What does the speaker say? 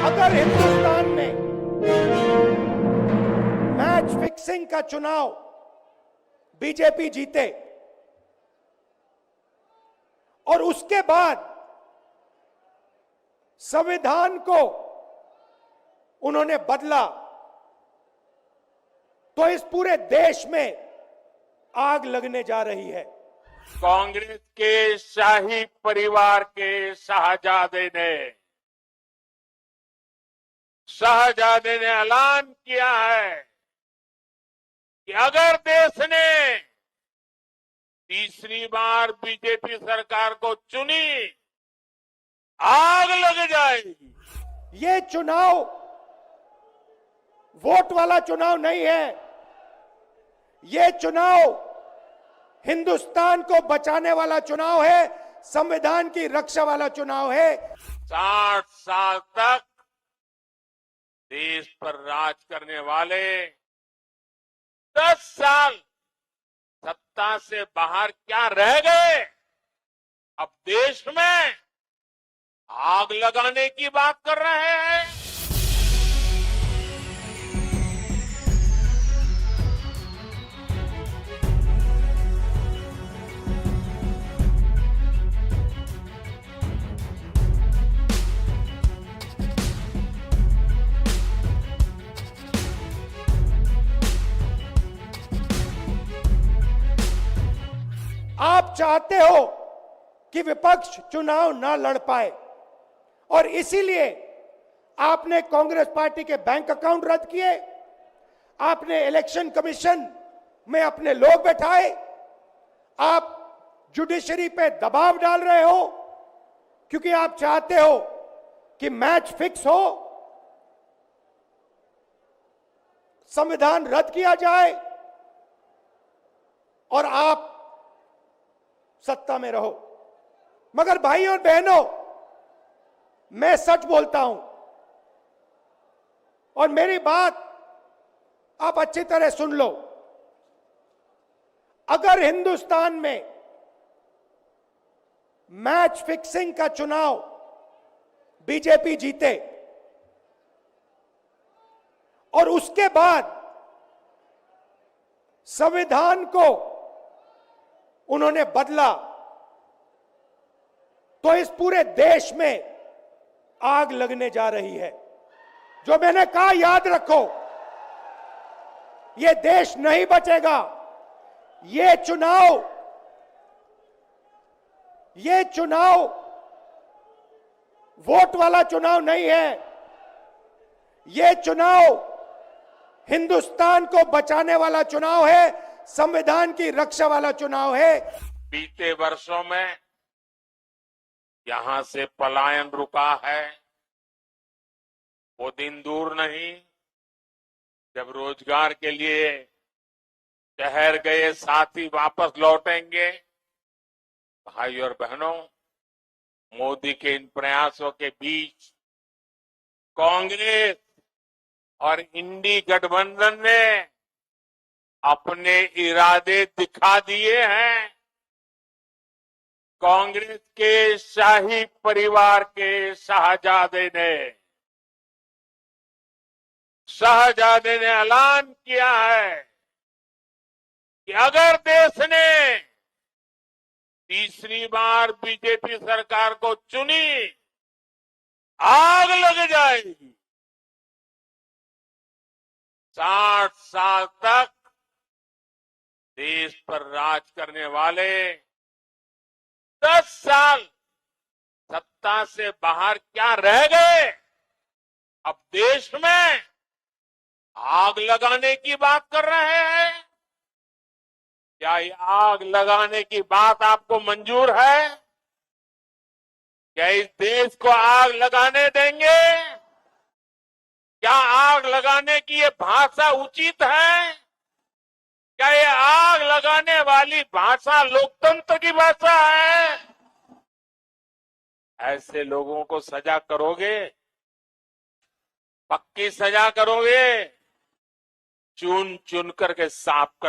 अगर हिंदुस्तान में match fixing का चुनाव बीजेपी जीते और उसके बाद संविधान को उन्होंने बदला तो इस पूरे देश में आग लगने जा रही है। कांग्रेस के शाही परिवार के शाहजादे ने ऐलान किया है कि अगर देश ने तीसरी बार बीजेपी सरकार को चुनी, आग लग जाएगी। ये चुनाव वोट वाला चुनाव नहीं है, ये चुनाव हिंदुस्तान को बचाने वाला चुनाव है, संविधान की रक्षा वाला चुनाव है। 60 साल तक देश पर राज करने वाले 10 साल सत्ता से बाहर क्या रह गए? अब देश में आग लगाने की बात कर रहे हैं। आप चाहते हो कि विपक्ष चुनाव ना लड़ पाए और इसीलिए आपने कांग्रेस पार्टी के बैंक अकाउंट रद्द किए, आपने इलेक्शन कमीशन में अपने लोग बैठाए, आप जुडिशरी पे दबाव डाल रहे हो क्योंकि आप चाहते हो कि मैच फिक्स हो, संविधान रद्द किया जाए और आप सत्ता में रहो। मगर भाइयों और बहनों, मैं सच बोलता हूं और मेरी बात आप अच्छी तरह सुन लो। अगर हिंदुस्तान में मैच फिक्सिंग का चुनाव बीजेपी जीते और उसके बाद संविधान को उन्होंने बदला तो इस पूरे देश में आग लगने जा रही है। जो मैंने कहा याद रखो, यह देश नहीं बचेगा। ये चुनाव वोट वाला चुनाव नहीं है, ये चुनाव हिंदुस्तान को बचाने वाला चुनाव है, संविधान की रक्षा वाला चुनाव है। बीते वर्षों में यहां से पलायन रुका है। वो दिन दूर नहीं जब रोजगार के लिए शहर गए साथी वापस लौटेंगे। भाई और बहनों, मोदी के इन प्रयासों के बीच कांग्रेस और इंडी गठबंधन ने अपने इरादे दिखा दिए हैं। कांग्रेस के शाही परिवार के शाहजादे ने ऐलान किया है कि अगर देश ने तीसरी बार बीजेपी सरकार को चुनी, आग लग जाएगी। 60 साल तक देश पर राज करने वाले 10 साल सत्ता से बाहर क्या रह गए? अब देश में आग लगाने की बात कर रहे हैं। क्या ये आग लगाने की बात आपको मंजूर है? क्या इस देश को आग लगाने देंगे? क्या आग लगाने की ये भाषा उचित है? क्या ये आग लगाने वाली भाषा लोकतंत्र की भाषा है? ऐसे लोगों को सजा करोगे? पक्की सजा करोगे? चुन चुन करके साफ कर